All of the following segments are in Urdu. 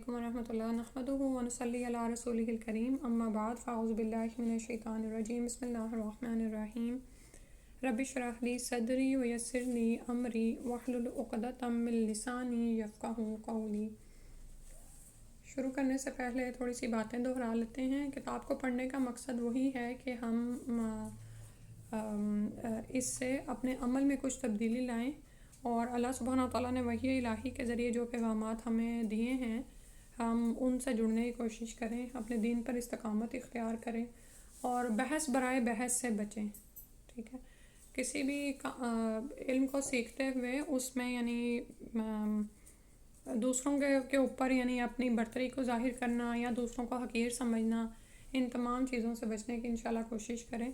ورحمۃ اللہ نحمدہ ونصلی علی رسولہ الکریم اما بعد فاعوذ باللہ من الشیطان الرجیم بسم اللہ الرحمن الرحیم رب اشرح لی صدری ویسر لی امری واحلل عقدۃ من لسانی یفقہوا قولی۔ شروع کرنے سے پہلے تھوڑی سی باتیں دہرا لیتے ہیں۔ کتاب کو پڑھنے کا مقصد وہی ہے کہ ہم اس سے اپنے عمل میں کچھ تبدیلی لائیں اور اللہ سبحانہ تعالیٰ نے وحی الہی کے ذریعے جو پیغامات ہمیں دیے ہیں ہم ان سے جڑنے کی کوشش کریں، اپنے دین پر استقامت اختیار کریں اور بحث برائے بحث سے بچیں۔ ٹھیک ہے، کسی بھی علم کو سیکھتے ہوئے اس میں دوسروں کے اوپر اپنی برتری کو ظاہر کرنا یا دوسروں کو حقیر سمجھنا، ان تمام چیزوں سے بچنے کی انشاءاللہ کوشش کریں،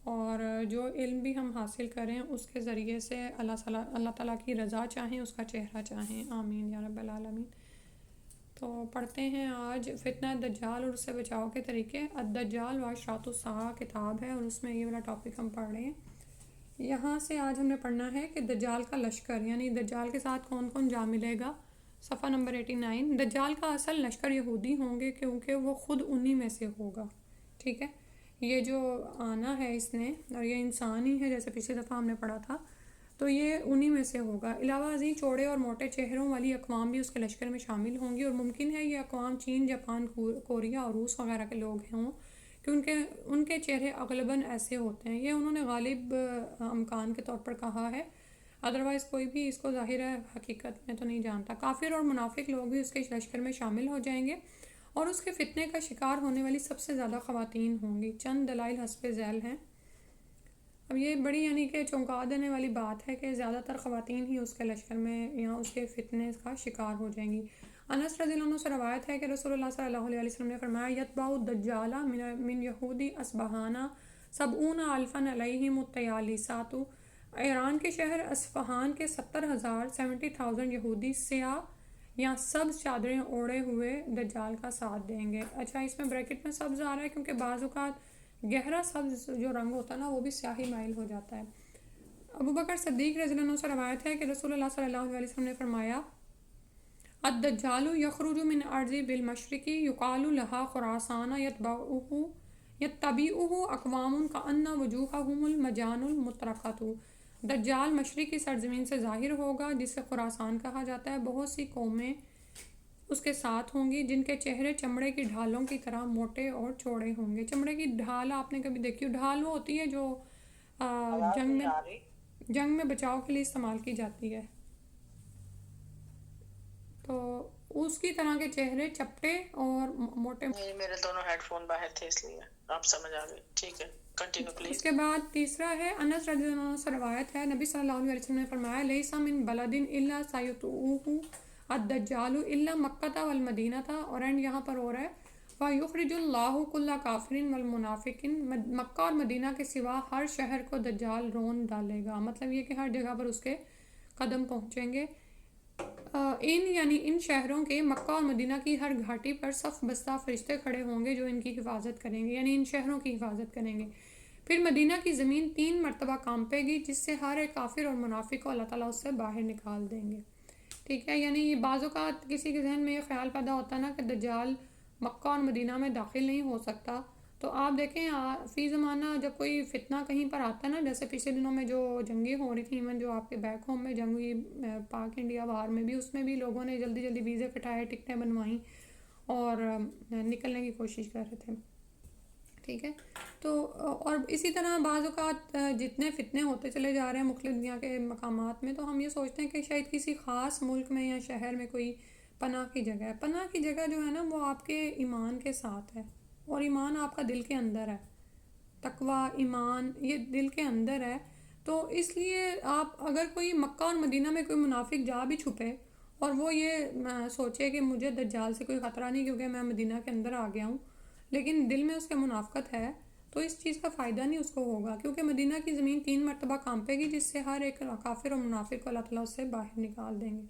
اور جو علم بھی ہم حاصل کریں اس کے ذریعے سے اللہ تعالیٰ کی رضا چاہیں، اس کا چہرہ چاہیں، آمین یا رب العالمین۔ تو پڑھتے ہیں آج فتنہ دجال اور اس سے بچاؤ کے طریقے۔ الدجال و اشراط الساعہ کتاب ہے اور اس میں یہ والا ٹاپک ہم پڑھ رہے ہیں۔ یہاں سے آج ہم نے پڑھنا ہے کہ دجال کا لشکر، دجال کے ساتھ کون کون جا ملے گا۔ صفحہ نمبر 89۔ دجال کا اصل لشکر یہودی ہوں گے کیونکہ وہ خود انہی میں سے ہوگا۔ ٹھیک ہے، یہ جو آنا ہے اس نے، اور یہ انسان ہی ہے جیسے پچھلی دفعہ ہم نے پڑھا تھا، تو یہ انہی میں سے ہوگا۔ علاوہ ازیں چوڑے اور موٹے چہروں والی اقوام بھی اس کے لشکر میں شامل ہوں گی، اور ممکن ہے یہ اقوام چین، جاپان، کوریا اور روس وغیرہ کے لوگ ہوں کیونکہ ان کے چہرے اغلباً ایسے ہوتے ہیں۔ یہ انہوں نے غالب امکان کے طور پر کہا ہے، ادروائز کوئی بھی اس کو ظاہر ہے حقیقت میں تو نہیں جانتا۔ کافر اور منافق لوگ بھی اس کے لشکر میں شامل ہو جائیں گے اور اس کے فتنے کا شکار ہونے والی سب سے زیادہ خواتین ہوں گی۔ چند دلائل حسب ذیل ہیں۔ اب یہ بڑی کہ چونکا دینے والی بات ہے کہ زیادہ تر خواتین ہی اس کے لشکر میں یا اس کے فتنے کا شکار ہو جائیں گی۔ انس رضی اللہ عنہ سے روایت ہے کہ رسول اللہ صلی اللہ علیہ وسلم نے فرمایا، یتبع الدجال من یہودی اصبہانہ 70,000 علیہم الطیالسات۔ ایران کے شہر اصفہان کے 70,000 یہودی سیاہ یا سبز چادریں اوڑھے ہوئے دجال کا ساتھ دیں گے۔ اچھا، اس میں بریکٹ میں سبز آ رہا ہے کیونکہ بعض اوقات گہرا سبز جو رنگ ہوتا ہے نا وہ بھی سیاہی مائل ہو جاتا ہے۔ ابو بکر صدیق رضی اللہ عنہ سے روایت ہے کہ رسول اللہ صلی اللہ علیہ وسلم نے فرمایا، الدجال یخرج من ارض بالمشرق یقال لها خراسان یتبعہ اقوام کأن وجوہہم المجان المطرقۃ۔ دجال مشرقی سرزمین سے ظاہر ہوگا جسے خراسان کہا جاتا ہے، بہت سی قومیں اس کے ساتھ ہوں گی جن کے چہرے چمڑے کی ڈھالوں کی طرح موٹے اور چوڑے ہوں گے۔ چمڑے کی ڈھال آپ نے کبھی دیکھی؟ ڈھال وہ ہوتی ہے جو جنگ میں بچاؤ کے لیے استعمال کی جاتی ہے، تو اس کی طرح کے چہرے چپٹے اور موٹے۔ میرے دونوں ہیڈ فون باہر تھے اس لیے آپ سمجھ آ گئے، ٹھیک ہے، کنٹینیو پلیز۔ اس کے بعد تیسرا ہے، انس رضی اللہ عنہ سے روایت ہے، نبی صلی اللہ علیہ وسلم نے فرمایا، لیس من بلد الا سیطؤہ الدجال الا مکہ والمدینہ، اور اینڈ یہاں پر ہو رہا ہے وَيُخْرِجُ اللَّهُ كُلَّ كَافِرٍ وَالْمُنَافِقٍ، مکہ اور مدینہ کے سوا ہر شہر کو دجال رون ڈالے گا، مطلب یہ کہ ہر جگہ پر اس کے قدم پہنچیں گے۔ ان شہروں کے مکہ اور مدینہ کی ہر گھاٹی پر صف بستہ فرشتے کھڑے ہوں گے جو ان کی حفاظت کریں گے، ان شہروں کی حفاظت کریں گے۔ پھر مدینہ کی زمین 3 مرتبہ کانپے گی جس سے ہر ایک کافر اور منافق کو اللہ تعالیٰ اس سے باہر نکال دیں گے۔ ٹھیک ہے، بعض اوقات کسی کے ذہن میں یہ خیال پیدا ہوتا ہے نا کہ دجال مکہ اور مدینہ میں داخل نہیں ہو سکتا، تو آپ دیکھیں فی زمانہ جب کوئی فتنہ کہیں پر آتا ہے نا، جیسے پچھلے دنوں میں جو جنگیں ہو رہی تھیں، ایون جو آپ کے بیک ہوم میں جنگ ہوئی پاک انڈیا وار میں بھی، اس میں بھی لوگوں نے جلدی جلدی ویزے کٹائے، ٹکٹیں بنوائیں اور نکلنے کی کوشش کر رہے تھے۔ ٹھیک ہے، تو اور اسی طرح بعض اوقات جتنے فتنے ہوتے چلے جا رہے ہیں مختلف دنیا کے مقامات میں، تو ہم یہ سوچتے ہیں کہ شاید کسی خاص ملک میں یا شہر میں کوئی پناہ کی جگہ ہے۔ پناہ کی جگہ جو ہے نا وہ آپ کے ایمان کے ساتھ ہے، اور ایمان آپ کا دل کے اندر ہے، تقوی ایمان یہ دل کے اندر ہے۔ تو اس لیے آپ اگر کوئی مکہ اور مدینہ میں کوئی منافق جا بھی چھپے اور وہ یہ سوچے کہ مجھے دجال سے کوئی خطرہ نہیں کیونکہ میں مدینہ کے اندر آ گیا ہوں، لیکن دل میں اس کے منافقت ہے، تو اس چیز کا فائدہ نہیں اس کو ہوگا، کیونکہ مدینہ کی زمین 3 مرتبہ کانپے گی جس سے ہر ایک کافر اور منافق کو اللہ تعالیٰ اس سے باہر نکال دیں گے۔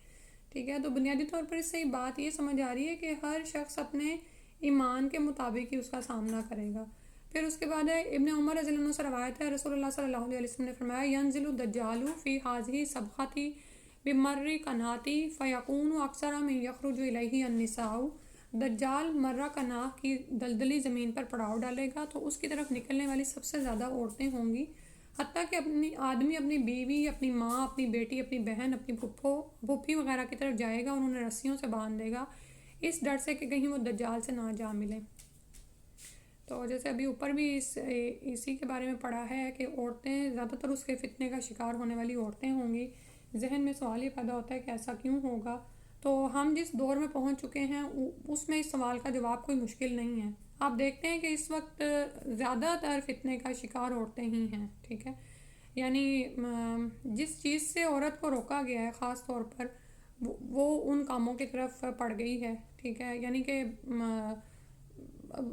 ٹھیک ہے، تو بنیادی طور پر اس سے بات یہ سمجھ آ رہی ہے کہ ہر شخص اپنے ایمان کے مطابق ہی اس کا سامنا کرے گا۔ پھر اس کے بعد ہے ابن عمر رضی اللہ عنہ سے روایت ہے، رسول اللہ صلی اللہ علیہ وسلم نے فرمایا، ینزل الدجال فی هذه صبغۃ بمر قناۃ فیکون اکثر من یخرج الیہ النساء۔ دجال مرہ کناہ کی دلدلی زمین پر پڑاؤ ڈالے گا تو اس کی طرف نکلنے والی سب سے زیادہ عورتیں ہوں گی، حتیٰ کہ آدمی اپنی بیوی، اپنی ماں، اپنی بیٹی، اپنی بہن، اپنی پھوپھی وغیرہ کی طرف جائے گا اور انہیں رسیوں سے باندھ دے گا، اس ڈر سے کہ کہیں وہ دجال سے نہ جا ملے۔ تو جیسے ابھی اوپر بھی اسی کے بارے میں پڑھا ہے کہ عورتیں زیادہ تر اس کے فتنے کا شکار ہونے والی عورتیں ہوں گی۔ ذہن میں سوال یہ پیدا ہوتا ہے کہ ایسا کیوں ہوگا؟ تو ہم جس دور میں پہنچ چکے ہیں اس میں اس سوال کا جواب کوئی مشکل نہیں ہے۔ آپ دیکھتے ہیں کہ اس وقت زیادہ تر فتنے کا شکار عورتیں ہی ہیں، ٹھیک ہے؟ یعنی جس چیز سے عورت کو روکا گیا ہے خاص طور پر وہ ان کاموں کی طرف پڑ گئی ہے، ٹھیک ہے؟ یعنی کہ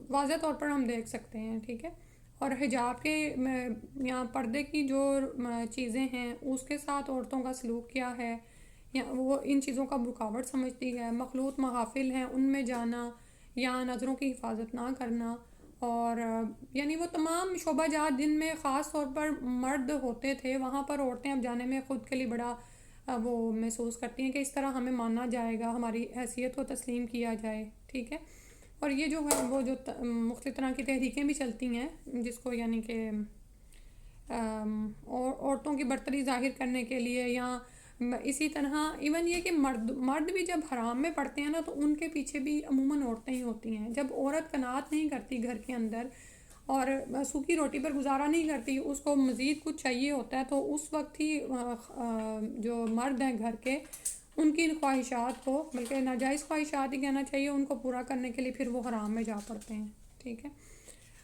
واضح طور پر ہم دیکھ سکتے ہیں، ٹھیک ہے؟ اور حجاب کے یا پردے کی جو چیزیں ہیں اس کے ساتھ عورتوں کا سلوک کیا ہے، یا وہ ان چیزوں کا رکاوٹ سمجھتی ہے، مخلوط محافل ہیں ان میں جانا یا نظروں کی حفاظت نہ کرنا، اور یعنی وہ تمام شعبہ جات جن میں خاص طور پر مرد ہوتے تھے وہاں پر عورتیں اب جانے میں خود کے لیے بڑا وہ محسوس کرتی ہیں کہ اس طرح ہمیں مانا جائے گا، ہماری حیثیت کو تسلیم کیا جائے، ٹھیک ہے؟ اور یہ جو ہے وہ جو مختلف طرح کی تحریکیں بھی چلتی ہیں جس کو یعنی کہ عورتوں کی برتری ظاہر کرنے کے لیے، یا اسی طرح ایون یہ کہ مرد بھی جب حرام میں پڑتے ہیں نا تو ان کے پیچھے بھی عموماً عورتیں ہی ہوتی ہیں۔ جب عورت قناعت نہیں کرتی گھر کے اندر اور سوکھی روٹی پر گزارا نہیں کرتی، اس کو مزید کچھ چاہیے ہوتا ہے، تو اس وقت ہی جو مرد ہیں گھر کے ان کی خواہشات کو، بلکہ ناجائز خواہشات ہی کہنا چاہیے، ان کو پورا کرنے کے لیے پھر وہ حرام میں جا پڑتے ہیں، ٹھیک ہے؟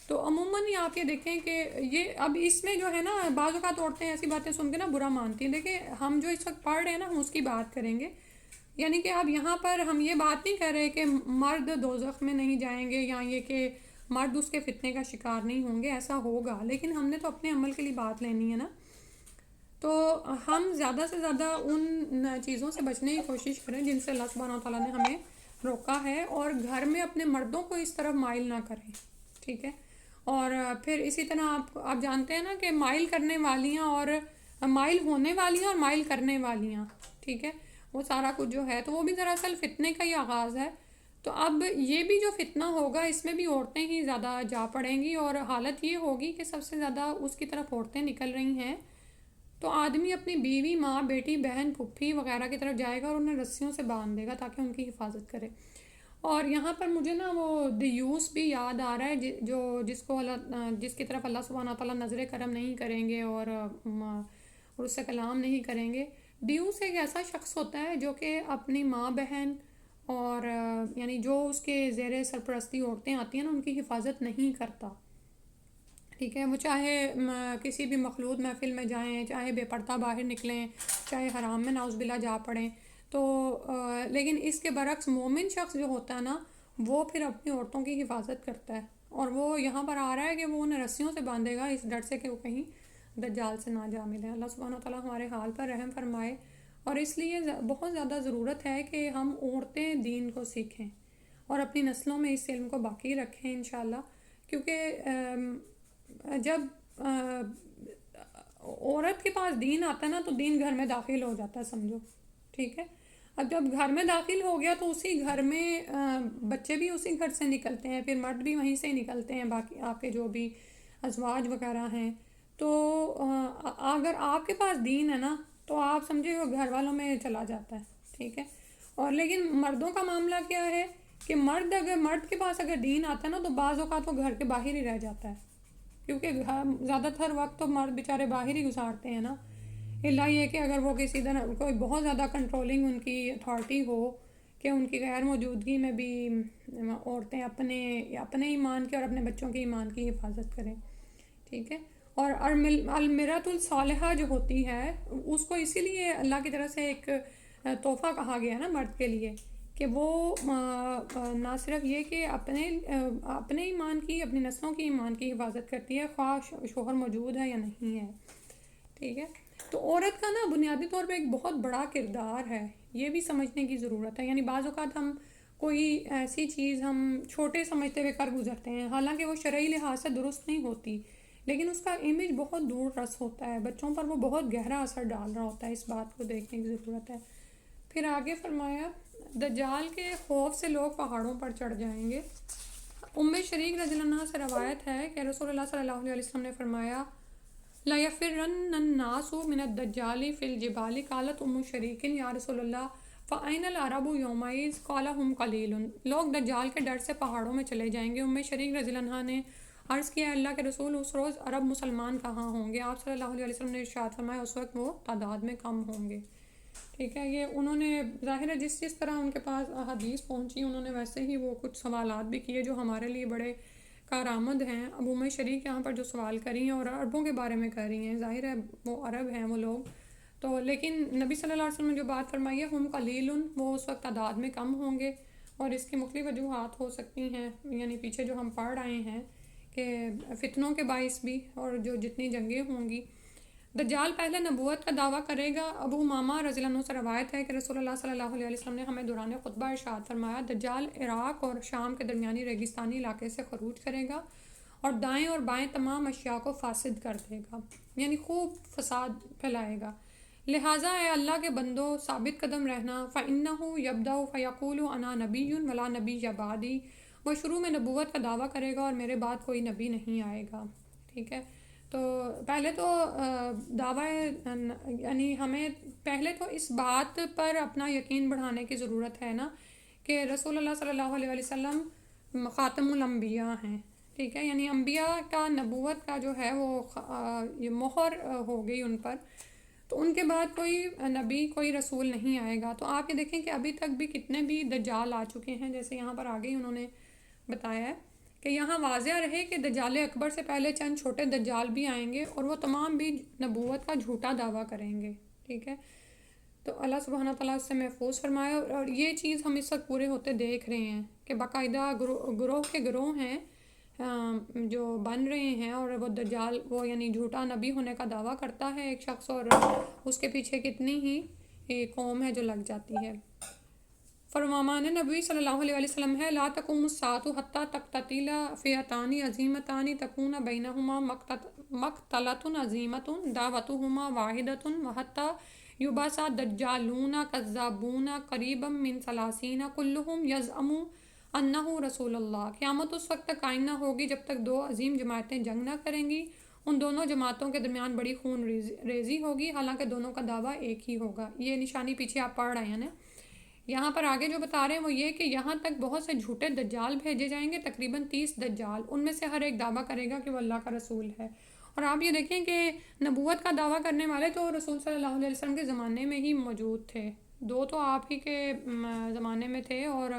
تو عموماً ہی آپ یہ دیکھیں کہ یہ اب اس میں جو ہے نا بعض اوقات عورتیں ایسی باتیں سن کے نا برا مانتی ہیں۔ دیکھیں ہم جو اس وقت پڑھ رہے ہیں نا ہم اس کی بات کریں گے، یعنی کہ اب یہاں پر ہم یہ بات نہیں کر رہے کہ مرد دوزخ میں نہیں جائیں گے یا یہ کہ مرد اس کے فتنے کا شکار نہیں ہوں گے، ایسا ہوگا، لیکن ہم نے تو اپنے عمل کے لیے بات لینی ہے نا۔ تو ہم زیادہ سے زیادہ ان چیزوں سے بچنے کی کوشش کریں جن سے اللہ سبحانہ وتعالیٰ نے ہمیں روکا ہے، اور گھر میں اپنے مردوں کو اس طرف مائل نہ کریں، ٹھیک ہے؟ اور پھر اسی طرح آپ جانتے ہیں نا کہ مائل کرنے والیاں اور مائل ہونے والیاں اور مائل کرنے والیاں، ٹھیک ہے؟ وہ سارا کچھ جو ہے تو وہ بھی دراصل فتنے کا ہی آغاز ہے۔ تو اب یہ بھی جو فتنہ ہوگا اس میں بھی عورتیں ہی زیادہ جا پڑیں گی، اور حالت یہ ہوگی کہ سب سے زیادہ اس کی طرف عورتیں نکل رہی ہیں، تو آدمی اپنی بیوی، ماں، بیٹی، بہن، پھوپھی وغیرہ کی طرف جائے گا اور انہیں رسیوں سے باندھ دے گا تاکہ ان کی حفاظت کرے۔ اور یہاں پر مجھے نا وہ دیوس بھی یاد آ رہا ہے جس کی طرف اللہ سبحانہ تعالیٰ نظر کرم نہیں کریں گے اور اس سے کلام نہیں کریں گے۔ دیوس ایک ایسا شخص ہوتا ہے جو کہ اپنی ماں، بہن اور یعنی جو اس کے زیر سرپرستی عورتیں آتی ہیں نا ان کی حفاظت نہیں کرتا، ٹھیک ہے؟ وہ چاہے کسی بھی مخلوط محفل میں جائیں، چاہے بے پردہ باہر نکلیں، چاہے حرام میں نعوذ باللہ جا پڑیں، تو لیکن اس کے برعکس مومن شخص جو ہوتا ہے نا وہ پھر اپنی عورتوں کی حفاظت کرتا ہے، اور وہ یہاں پر آ رہا ہے کہ وہ انہیں رسیوں سے باندھے گا اس ڈر سے کہ وہ کہیں دجال سے نہ جا ملے۔ اللہ سبحانہ وتعالیٰ ہمارے حال پر رحم فرمائے، اور اس لیے بہت زیادہ ضرورت ہے کہ ہم عورتیں دین کو سیکھیں اور اپنی نسلوں میں اس علم کو باقی رکھیں انشاءاللہ، کیونکہ جب عورت کے پاس دین آتا ہے نا تو دین گھر میں داخل ہو جاتا ہے، سمجھو، ٹھیک ہے؟ اب جب گھر میں داخل ہو گیا تو اسی گھر میں بچے بھی اسی گھر سے نکلتے ہیں، پھر مرد بھی وہیں سے نکلتے ہیں، باقی آپ کے جو بھی ازواج وغیرہ ہیں۔ تو اگر آپ کے پاس دین ہے نا تو آپ سمجھے وہ گھر والوں میں چلا جاتا ہے، ٹھیک ہے؟ اور لیکن مردوں کا معاملہ کیا ہے کہ مرد کے پاس اگر دین آتا ہے نا تو بعض اوقات وہ گھر کے باہر ہی رہ جاتا ہے، کیونکہ زیادہ تر وقت تو مرد بیچارے باہر ہی گزارتے ہیں نا، اللہ یہ کہ اگر وہ کسی طرح کوئی بہت زیادہ کنٹرولنگ ان کی اتھارٹی ہو کہ ان کی غیر موجودگی میں بھی عورتیں اپنے ایمان کی اور اپنے بچوں کے ایمان کی حفاظت کریں، ٹھیک ہے؟ اور المرأۃ الصالحہ جو ہوتی ہے اس کو اسی لیے اللہ کی طرف سے ایک تحفہ کہا گیا نا مرد کے لیے کہ وہ نہ صرف یہ کہ اپنے ایمان کی، اپنی نسلوں کی ایمان کی حفاظت کرتی ہے خواہ شوہر موجود ہے یا نہیں ہے، ٹھیک ہے؟ تو عورت کا نا بنیادی طور پہ ایک بہت بڑا کردار ہے، یہ بھی سمجھنے کی ضرورت ہے۔ یعنی بعض اوقات ہم کوئی ایسی چیز ہم چھوٹے سمجھتے ہوئے کر گزرتے ہیں، حالانکہ وہ شرعی لحاظ سے درست نہیں ہوتی، لیکن اس کا امیج بہت دور رس ہوتا ہے، بچوں پر وہ بہت گہرا اثر ڈال رہا ہوتا ہے، اس بات کو دیکھنے کی ضرورت ہے۔ پھر آگے فرمایا دجال کے خوف سے لوگ پہاڑوں پر چڑھ جائیں گے۔ شریک رضی اللہ عنہ سے روایت ہے کہ رسول اللہ صلی اللہ علیہ وسلم نے فرمایا لَيَفِرَّنَّ النَّاسُ مِنَ الدَّجَّالِ فِي الْجِبَالِ قالت شریک یا رسول اللہ فَأَيْنَ الْعَرَبُ يَوْمَئِذٍ قَالَ هُمْ قَلِيلٌ۔ لوگ دجال کے ڈر سے پہاڑوں میں چلے جائیں گے۔ شریک رضی اللہ عنہ نے عرض کیا اللہ کے رسول اس روز عرب مسلمان کہاں ہوں گے؟ آپ صلی اللہ علیہ وسلم نے ارشاد فرمایا اس وقت وہ تعداد میں کم ہوں گے۔ ٹھیک ہے، یہ انہوں نے ظاہر ہے جس طرح ان کے پاس حدیث پہنچی انہوں نے ویسے ہی وہ کچھ سوالات بھی کیے جو ہمارے لیے بڑے کارآمد ہیں۔ ابو شریک یہاں پر جو سوال کری ہیں اور عربوں کے بارے میں کر رہی ہیں، ظاہر ہے وہ عرب ہیں وہ لوگ تو، لیکن نبی صلی اللہ علیہ وسلم نے جو بات فرمائی ہے ہم قلیل، وہ اس وقت تعداد میں کم ہوں گے، اور اس کی مختلف وجوہات ہو سکتی ہیں، یعنی پیچھے جو ہم پڑھ رہے ہیں کہ فتنوں کے باعث بھی، اور جو جتنی جنگیں ہوں گی۔ دجال پہلے نبوت کا دعویٰ کرے گا۔ ابو امامہ رضی اللہ عنہ سے روایت ہے کہ رسول اللہ صلی اللہ علیہ وسلم نے ہمیں دوران خطبہ ارشاد فرمایا دجال عراق اور شام کے درمیانی ریگستانی علاقے سے خروج کرے گا اور دائیں اور بائیں تمام اشیاء کو فاسد کر دے گا، یعنی خوب فساد پھیلائے گا۔ لہٰذا اے اللہ کے بندو ثابت قدم رہنا، فَإِنَّهُ يَبْدَأُ فَيَقُولُ أَنَا نَبِيٌّ وَلَا نَبِيَّ بَعْدِي، وہ شروع میں نبوت کا دعویٰ کرے گا اور میرے بعد کوئی نبی نہیں آئے گا۔ ٹھیک ہے، تو پہلے تو دعویٰ یعنی ہمیں پہلے تو اس بات پر اپنا یقین بڑھانے کی ضرورت ہے نا کہ رسول اللہ صلی اللہ علیہ وسلم خاتم الانبیاء ہیں۔ ٹھیک ہے، یعنی انبیاء کا نبوت کا جو ہے وہ یہ مہر ہو گئی ان پر، تو ان کے بعد کوئی نبی کوئی رسول نہیں آئے گا۔ تو آپ یہ دیکھیں کہ ابھی تک بھی کتنے بھی دجال آ چکے ہیں، جیسے یہاں پر آگے انہوں نے بتایا ہے کہ یہاں واضح رہے کہ دجال اکبر سے پہلے چند چھوٹے دجال بھی آئیں گے اور وہ تمام بھی نبوت کا جھوٹا دعویٰ کریں گے۔ ٹھیک ہے، تو اللہ سبحانہ تعالیٰ اس سے محفوظ فرمائے، اور یہ چیز ہم اس وقت پورے ہوتے دیکھ رہے ہیں کہ باقاعدہ گروہ کے گروہ ہیں جو بن رہے ہیں، اور وہ دجال وہ یعنی جھوٹا نبی ہونے کا دعویٰ کرتا ہے ایک شخص، اور اس کے پیچھے کتنی ہی قوم ہے جو لگ جاتی ہے۔ فرمان نبی صلی اللہ علیہ وسلم ہے لا تقوم الساعة حتى تقتتل فئتان عظیمتان تکون بینہما مقتلۃ عظیمۃ دعوتہما واحدۃ وحتى یبعث دجالون کذابون قریبا من 30 کلہم یزعم انہ رسول اللہ۔ قیامت اس وقت تک قائم نہ ہوگی جب تک دو عظیم جماعتیں جنگ نہ کریں گی، ان دونوں جماعتوں کے درمیان بڑی خون ریزی ہوگی، حالانکہ دونوں کا دعویٰ ایک ہی ہوگا۔ یہ نشانی پیچھے آپ پڑھ رہے ہیں نا، یہاں پر آگے جو بتا رہے ہیں وہ یہ کہ یہاں تک بہت سے جھوٹے دجال بھیجے جائیں گے، تقریباً 30 دجال، ان میں سے ہر ایک دعویٰ کرے گا کہ وہ اللہ کا رسول ہے۔ اور آپ یہ دیکھیں کہ نبوت کا دعویٰ کرنے والے تو رسول صلی اللہ علیہ وسلم کے زمانے میں ہی موجود تھے، دو تو آپ ہی کے زمانے میں تھے، اور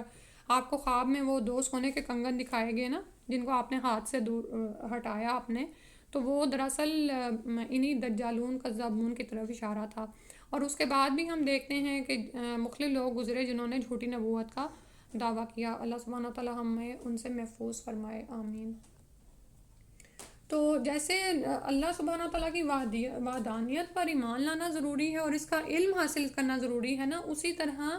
آپ کو خواب میں وہ دو سونے کے کنگن دکھائے گئے نا جن کو آپ نے ہاتھ سے دور ہٹایا آپ نے، تو وہ دراصل انہی دجالون کذابون کی طرف اشارہ تھا۔ اور اس کے بعد بھی ہم دیکھتے ہیں کہ مختلف لوگ گزرے جنہوں نے جھوٹی نبوت کا دعویٰ کیا۔ اللہ سبحانہ تعالیٰ ہمیں ان سے محفوظ فرمائے، آمین۔ تو جیسے اللہ سبحانہ تعالیٰ کی وحدانیت پر ایمان لانا ضروری ہے اور اس کا علم حاصل کرنا ضروری ہے نا، اسی طرح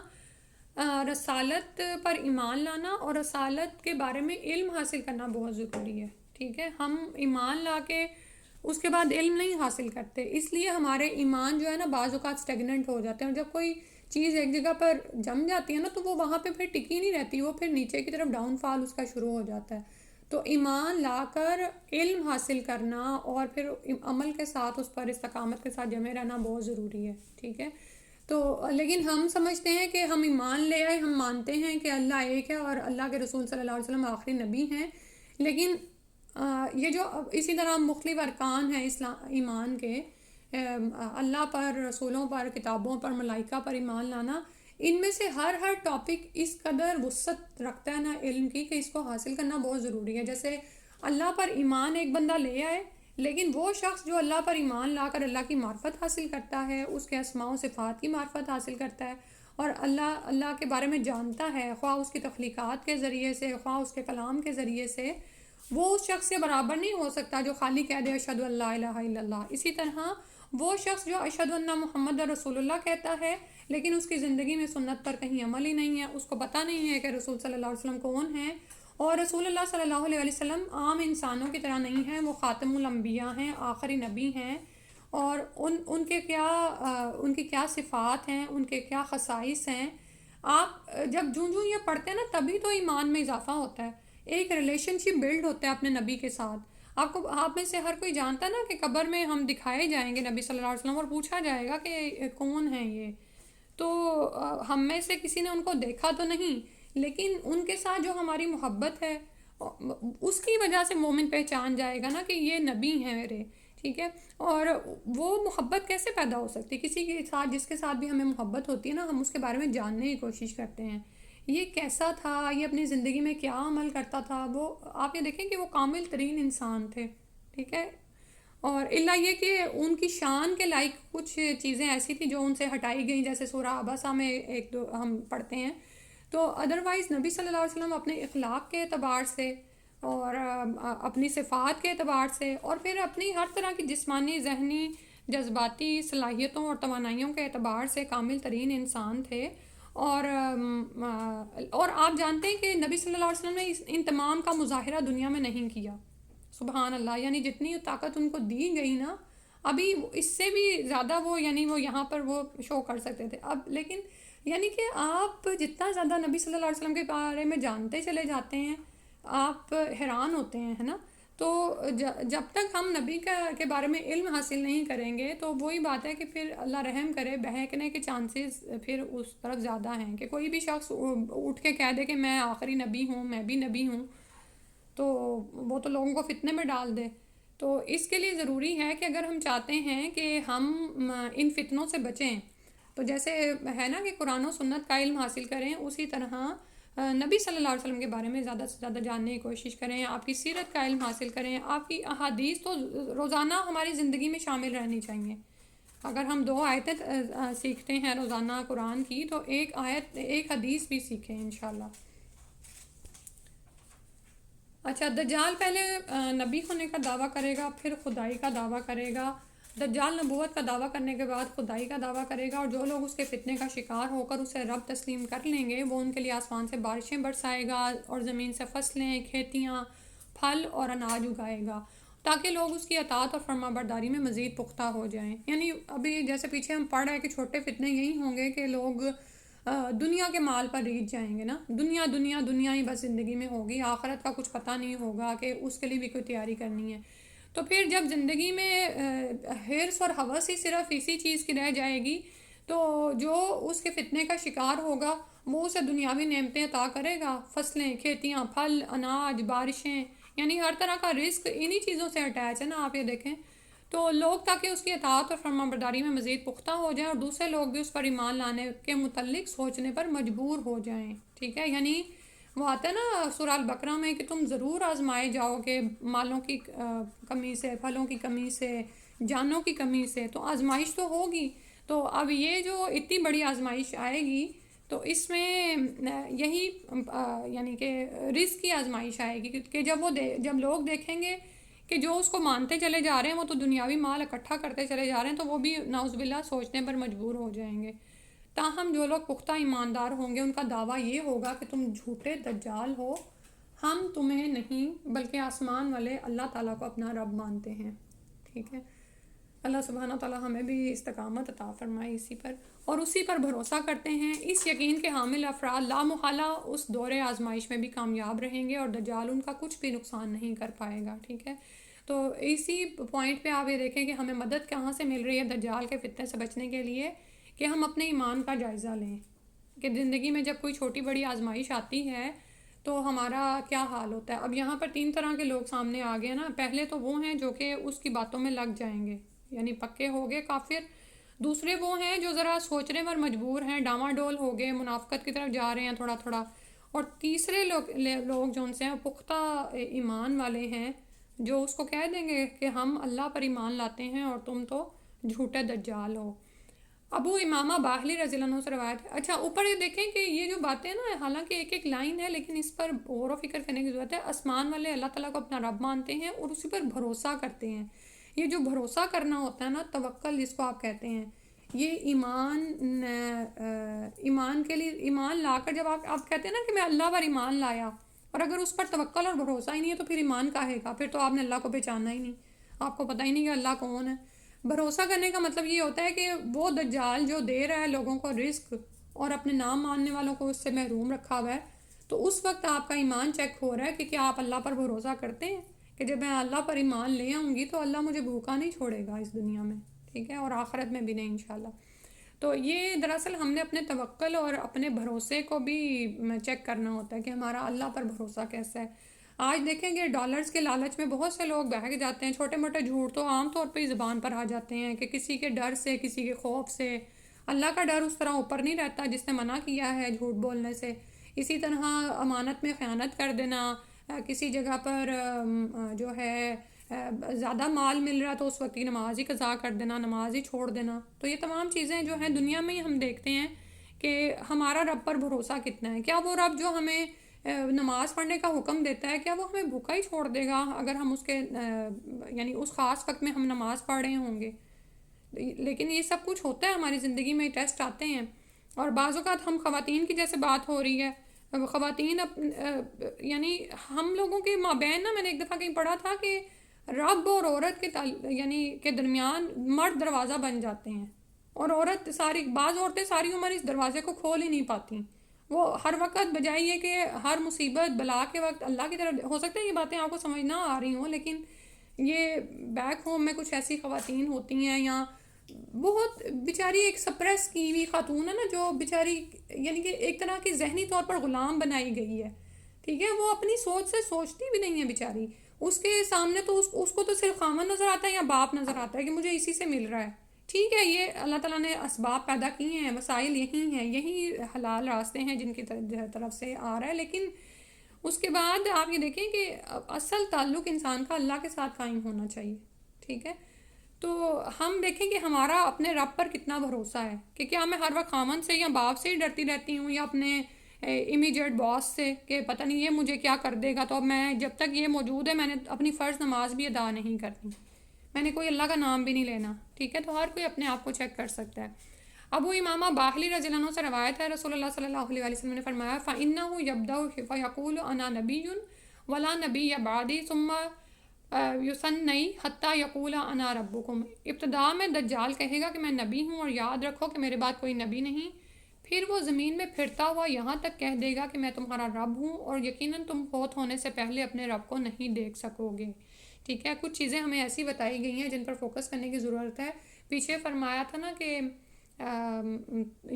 رسالت پر ایمان لانا اور رسالت کے بارے میں علم حاصل کرنا بہت ضروری ہے۔ ٹھیک ہے، ہم ایمان لا کے اس کے بعد علم نہیں حاصل کرتے، اس لیے ہمارے ایمان جو ہے نا بعض اوقات سٹیگننٹ ہو جاتے ہیں، اور جب کوئی چیز ایک جگہ پر جم جاتی ہے نا تو وہ وہاں پہ پھر ٹکی نہیں رہتی، وہ پھر نیچے کی طرف ڈاؤن فال اس کا شروع ہو جاتا ہے۔ تو ایمان لا کر علم حاصل کرنا اور پھر عمل کے ساتھ اس پر استقامت کے ساتھ جمے رہنا بہت ضروری ہے۔ ٹھیک ہے، تو لیکن ہم سمجھتے ہیں کہ ہم ایمان لے آئے، ہم مانتے ہیں کہ اللہ ایک ہے اور اللہ کے رسول صلی اللہ علیہ وسلم آخری نبی ہیں، لیکن یہ جو اسی طرح مختلف ارکان ہیں ایمان کے، اللہ پر، رسولوں پر، کتابوں پر، ملائکہ پر ایمان لانا، ان میں سے ہر ٹاپک اس قدر وسعت رکھتا ہے نا علم کی کہ اس کو حاصل کرنا بہت ضروری ہے۔ جیسے اللہ پر ایمان ایک بندہ لے آئے، لیکن وہ شخص جو اللہ پر ایمان لا کر اللہ کی معرفت حاصل کرتا ہے، اس کے اسماء و صفات کی معرفت حاصل کرتا ہے اور اللہ کے بارے میں جانتا ہے، خواہ اس کی تخلیقات کے ذریعے سے، خواہ اس کے کلام کے ذریعے سے، وہ اس شخص سے برابر نہیں ہو سکتا جو خالی کہہ دے اشہد ان لا الہ الا اللہ۔ اسی طرح وہ شخص جو اشہد ان محمد رسول اللہ کہتا ہے لیکن اس کی زندگی میں سنت پر کہیں عمل ہی نہیں ہے، اس کو پتہ نہیں ہے کہ رسول صلی اللہ علیہ وسلم کون ہیں، اور رسول اللہ صلی اللہ علیہ وسلم عام انسانوں کی طرح نہیں ہیں، وہ خاتم الانبیاء ہیں، آخری نبی ہیں، اور ان کے کیا ان کی کیا صفات ہیں، ان کے کیا خصائص ہیں. آپ جب جوں یہ پڑھتے ہیں نا تبھی تو ایمان میں اضافہ ہوتا ہے، ایک ریلیشن شپ بلڈ ہوتا ہے اپنے نبی کے ساتھ. آپ میں سے ہر کوئی جانتا ہے نا کہ قبر میں ہم دکھائے جائیں گے نبی صلی اللہ علیہ وسلم اور پوچھا جائے گا کہ کون ہیں یہ. تو ہم میں سے کسی نے ان کو دیکھا تو نہیں، لیکن ان کے ساتھ جو ہماری محبت ہے اس کی وجہ سے مومن پہچان جائے گا نا کہ یہ نبی ہیں میرے. ٹھیک ہے. اور وہ محبت کیسے پیدا ہو سکتی ہے؟ کسی کے ساتھ جس کے ساتھ بھی ہمیں محبت ہوتی ہے نا، ہم اس کے بارے میں جاننے کی کوشش کرتے ہیں، یہ کیسا تھا، یہ اپنی زندگی میں کیا عمل کرتا تھا. وہ آپ یہ دیکھیں کہ وہ کامل ترین انسان تھے. ٹھیک ہے. اور اللہ یہ کہ ان کی شان کے لائق کچھ چیزیں ایسی تھیں جو ان سے ہٹائی گئیں، جیسے سورہ عبسہ میں ایک دو ہم پڑھتے ہیں. تو ادروائز نبی صلی اللہ علیہ وسلم اپنے اخلاق کے اعتبار سے اور اپنی صفات کے اعتبار سے اور پھر اپنی ہر طرح کی جسمانی، ذہنی، جذباتی صلاحیتوں اور توانائیوں کے اعتبار سے کامل ترین انسان تھے. اور آپ جانتے ہیں کہ نبی صلی اللہ علیہ وسلم نے ان تمام کا مظاہرہ دنیا میں نہیں کیا. سبحان اللہ. یعنی جتنی طاقت ان کو دی گئی نا، ابھی اس سے بھی زیادہ وہ وہ یہاں پر وہ شو کر سکتے تھے اب. لیکن یعنی کہ آپ جتنا زیادہ نبی صلی اللہ علیہ وسلم کے بارے میں جانتے چلے جاتے ہیں آپ حیران ہوتے ہیں، ہے نا. تو جب تک ہم نبی کے بارے میں علم حاصل نہیں کریں گے تو وہی بات ہے کہ پھر اللہ رحم کرے، بہکنے کے چانسز پھر اس طرف زیادہ ہیں کہ کوئی بھی شخص اٹھ کے کہہ دے کہ میں آخری نبی ہوں، میں بھی نبی ہوں، تو وہ تو لوگوں کو فتنے میں ڈال دے. تو اس کے لیے ضروری ہے کہ اگر ہم چاہتے ہیں کہ ہم ان فتنوں سے بچیں، تو جیسے ہے نا کہ قرآن و سنت کا علم حاصل کریں، اسی طرح نبی صلی اللہ علیہ وسلم کے بارے میں زیادہ سے زیادہ جاننے کی کوشش کریں، آپ کی سیرت کا علم حاصل کریں. آپ کی احادیث تو روزانہ ہماری زندگی میں شامل رہنی چاہیے. اگر ہم 2 آیتیں سیکھتے ہیں روزانہ قرآن کی، تو ایک حدیث بھی سیکھیں انشاءاللہ. اچھا، دجال پہلے نبی ہونے کا دعویٰ کرے گا، پھر خدائی کا دعویٰ کرے گا. دجال نبوت کا دعویٰ کرنے کے بعد خدائی کا دعویٰ کرے گا، اور جو لوگ اس کے فتنے کا شکار ہو کر اسے رب تسلیم کر لیں گے وہ ان کے لیے آسمان سے بارشیں برسائے گا اور زمین سے فصلیں، کھیتیاں، پھل اور اناج اگائے گا تاکہ لوگ اس کی اطاعت اور فرما برداری میں مزید پختہ ہو جائیں. یعنی ابھی جیسے پیچھے ہم پڑھ رہے ہیں کہ چھوٹے فتنے یہی ہوں گے کہ لوگ دنیا کے مال پر ریجھ جائیں گے نا. دنیا دنیا دنیا ہی بس زندگی میں ہوگی، آخرت کا کچھ پتہ نہیں ہوگا کہ اس کے لیے بھی کوئی تیاری کرنی ہے. تو پھر جب زندگی میں حرص اور ہوس ہی صرف اسی چیز کی رہ جائے گی، تو جو اس کے فتنے کا شکار ہوگا وہ اسے دنیاوی نعمتیں عطا کرے گا، فصلیں، کھیتیاں، پھل، اناج، بارشیں، یعنی ہر طرح کا رزق انہی چیزوں سے اٹیچ ہے نا. آپ یہ دیکھیں تو لوگ تاکہ اس کی اطاعت اور فرما برداری میں مزید پختہ ہو جائیں اور دوسرے لوگ بھی اس پر ایمان لانے کے متعلق سوچنے پر مجبور ہو جائیں. ٹھیک ہے. یعنی وہ آتا ہے نا سورہ البقرہ میں کہ تم ضرور آزمائے جاؤ گے مالوں کی کمی سے، پھلوں کی کمی سے، جانوں کی کمی سے. تو آزمائش تو ہوگی. تو اب یہ جو اتنی بڑی آزمائش آئے گی تو اس میں یہی یعنی کہ رزق کی آزمائش آئے گی کہ جب لوگ دیکھیں گے کہ جو اس کو مانتے چلے جا رہے ہیں وہ تو دنیاوی مال اکٹھا کرتے چلے جا رہے ہیں، تو وہ بھی نعوذ باللہ سوچنے پر مجبور ہو جائیں گے. تاہم جو لوگ پختہ ایماندار ہوں گے ان کا دعویٰ یہ ہوگا کہ تم جھوٹے دجال ہو، ہم تمہیں نہیں بلکہ آسمان والے اللہ تعالیٰ کو اپنا رب مانتے ہیں. ٹھیک ہے. اللہ سبحانہ تعالیٰ ہمیں بھی استقامت عطا فرمائے اسی پر، اور اسی پر بھروسہ کرتے ہیں. اس یقین کے حامل افراد لا محالہ اس دور آزمائش میں بھی کامیاب رہیں گے اور دجال ان کا کچھ بھی نقصان نہیں کر پائے گا. ٹھیک ہے. تو اسی پوائنٹ پہ آپ یہ دیکھیں کہ ہمیں مدد کہاں سے مل رہی ہے دجال کے فتنے سے بچنے کے لیے، کہ ہم اپنے ایمان کا جائزہ لیں کہ زندگی میں جب کوئی چھوٹی بڑی آزمائش آتی ہے تو ہمارا کیا حال ہوتا ہے. اب یہاں پر 3 طرح کے لوگ سامنے آ گئے نا. پہلے تو وہ ہیں جو کہ اس کی باتوں میں لگ جائیں گے، یعنی پکے ہو گئے کافر. دوسرے وہ ہیں جو ذرا سوچنے پر مجبور ہیں، ڈاماڈول ہو گئے، منافقت کی طرف جا رہے ہیں تھوڑا تھوڑا. اور تیسرے لوگ جو ان سے ہیں پختہ ایمان والے ہیں، جو اس کو کہہ دیں گے کہ ہم اللہ پر ایمان لاتے ہیں اور تم تو جھوٹے دجال ہو. ابو امامہ باہلی رضی اللہ عنہ سے روایت ہے. اچھا، اوپر یہ دیکھیں کہ یہ جو باتیں نا حالانکہ ایک لائن ہے لیکن اس پر غور و فکر کرنے کی ضرورت ہے. آسمان والے اللہ تعالیٰ کو اپنا رب مانتے ہیں اور اسی پر بھروسہ کرتے ہیں. یہ جو بھروسہ کرنا ہوتا ہے نا، توکل جس کو آپ کہتے ہیں، یہ ایمان کے لیے ایمان لا کر جب آپ کہتے ہیں نا کہ میں اللہ پر ایمان لایا، اور اگر اس پر توکل اور بھروسہ ہی نہیں ہے تو پھر ایمان کاہے گا؟ پھر تو آپ نے اللہ کو پہچانا ہی نہیں، آپ کو پتہ ہی نہیں کہ اللہ کون ہے. بھروسہ کرنے کا مطلب یہ ہوتا ہے کہ وہ دجال جو دے رہا ہے لوگوں کو رزق اور اپنے نام ماننے والوں کو اس سے محروم رکھا ہوا ہے، تو اس وقت آپ کا ایمان چیک ہو رہا ہے کہ کیا آپ اللہ پر بھروسہ کرتے ہیں کہ جب میں اللہ پر ایمان لے آؤں گی تو اللہ مجھے بھوکا نہیں چھوڑے گا اس دنیا میں، ٹھیک ہے، اور آخرت میں بھی نہیں انشاءاللہ۔ تو یہ دراصل ہم نے اپنے توکل اور اپنے بھروسے کو بھی چیک کرنا ہوتا ہے کہ ہمارا اللہ پر بھروسہ کیسا ہے۔ آج دیکھیں گے ڈالرز کے لالچ میں بہت سے لوگ بہک جاتے ہیں، چھوٹے موٹے جھوٹ تو عام طور پہ ہی زبان پر آ جاتے ہیں کہ کسی کے ڈر سے، کسی کے خوف سے۔ اللہ کا ڈر اس طرح اوپر نہیں رہتا جس نے منع کیا ہے جھوٹ بولنے سے۔ اسی طرح امانت میں خیانت کر دینا، کسی جگہ پر جو ہے زیادہ مال مل رہا تو اس وقت کی نماز ہی قضا کر دینا، نماز ہی چھوڑ دینا۔ تو یہ تمام چیزیں جو ہیں دنیا میں ہی ہم دیکھتے ہیں کہ ہمارا رب پر بھروسہ کتنا ہے۔ کیا وہ رب جو ہمیں نماز پڑھنے کا حکم دیتا ہے کیا وہ ہمیں بھوکا ہی چھوڑ دے گا اگر ہم اس کے یعنی اس خاص وقت میں ہم نماز پڑھ رہے ہوں گے؟ لیکن یہ سب کچھ ہوتا ہے ہماری زندگی میں، ٹیسٹ آتے ہیں۔ اور بعض اوقات ہم خواتین کی جیسے بات ہو رہی ہے، خواتین یعنی ہم لوگوں کے مابین نا، میں نے ایک دفعہ کہیں پڑھا تھا کہ رب اور عورت کے یعنی کے درمیان مرد دروازہ بن جاتے ہیں، اور عورت بعض عورتیں ساری عمر اس دروازے کو کھول ہی نہیں پاتی۔ وہ ہر وقت بجائے یہ کہ ہر مصیبت بلا کے وقت اللہ کی طرف، ہو سکتا ہے یہ باتیں آپ کو سمجھ نہ آ رہی ہوں، لیکن یہ بیک ہوم میں کچھ ایسی خواتین ہوتی ہیں یا بہت بیچاری ایک سپریس کی ہوئی خاتون ہے نا، جو بیچاری یعنی کہ ایک طرح کی ذہنی طور پر غلام بنائی گئی ہے، ٹھیک ہے، وہ اپنی سوچ سے سوچتی بھی نہیں ہے بیچاری۔ اس کے سامنے تو اس کو تو صرف خامن نظر آتا ہے یا باپ نظر آتا ہے کہ مجھے اسی سے مل رہا ہے، ٹھیک ہے، یہ اللہ تعالیٰ نے اسباب پیدا کیے ہیں، وسائل یہی ہیں، یہی حلال راستے ہیں جن کی طرف سے آ رہا ہے، لیکن اس کے بعد آپ یہ دیکھیں کہ اصل تعلق انسان کا اللہ کے ساتھ قائم ہونا چاہیے، ٹھیک ہے۔ تو ہم دیکھیں کہ ہمارا اپنے رب پر کتنا بھروسہ ہے کہ کیا میں ہر وقت خامن سے یا باپ سے ہی ڈرتی رہتی ہوں یا اپنے امیجیٹ باس سے کہ پتہ نہیں یہ مجھے کیا کر دے گا، تو اب میں جب تک یہ موجود ہے میں نے اپنی فرض نماز بھی ادا نہیں کرنی، میں نے کوئی اللہ کا نام بھی نہیں لینا، ٹھیک ہے۔ تو ہر کوئی اپنے آپ کو چیک کر سکتا ہے۔ ابو امامہ باہلی رضی اللہ عنہ سے روایت ہے، رسول اللہ صلی اللہ علیہ وسلم نے فرمایا فَإِنَّهُ يَبْدَأُ فَيَقُولُ أَنَا نَبِيٌّ وَلَا نَبِيَّ بَعْدِي ثُمَّ یثنی حتیٰ یقول انا ربکم، ابتدا میں دجال کہے گا کہ میں نبی ہوں اور یاد رکھو کہ میرے بعد کوئی نبی نہیں، پھر وہ زمین میں پھرتا ہوا یہاں تک کہہ دے گا کہ میں تمہارا رب ہوں، اور یقیناً تم فوت ہونے سے پہلے اپنے رب کو نہیں دیکھ سکو گے، ٹھیک ہے۔ کچھ چیزیں ہمیں ایسی بتائی گئی ہیں جن پر فوکس کرنے کی ضرورت ہے۔ پیچھے فرمایا تھا نا کہ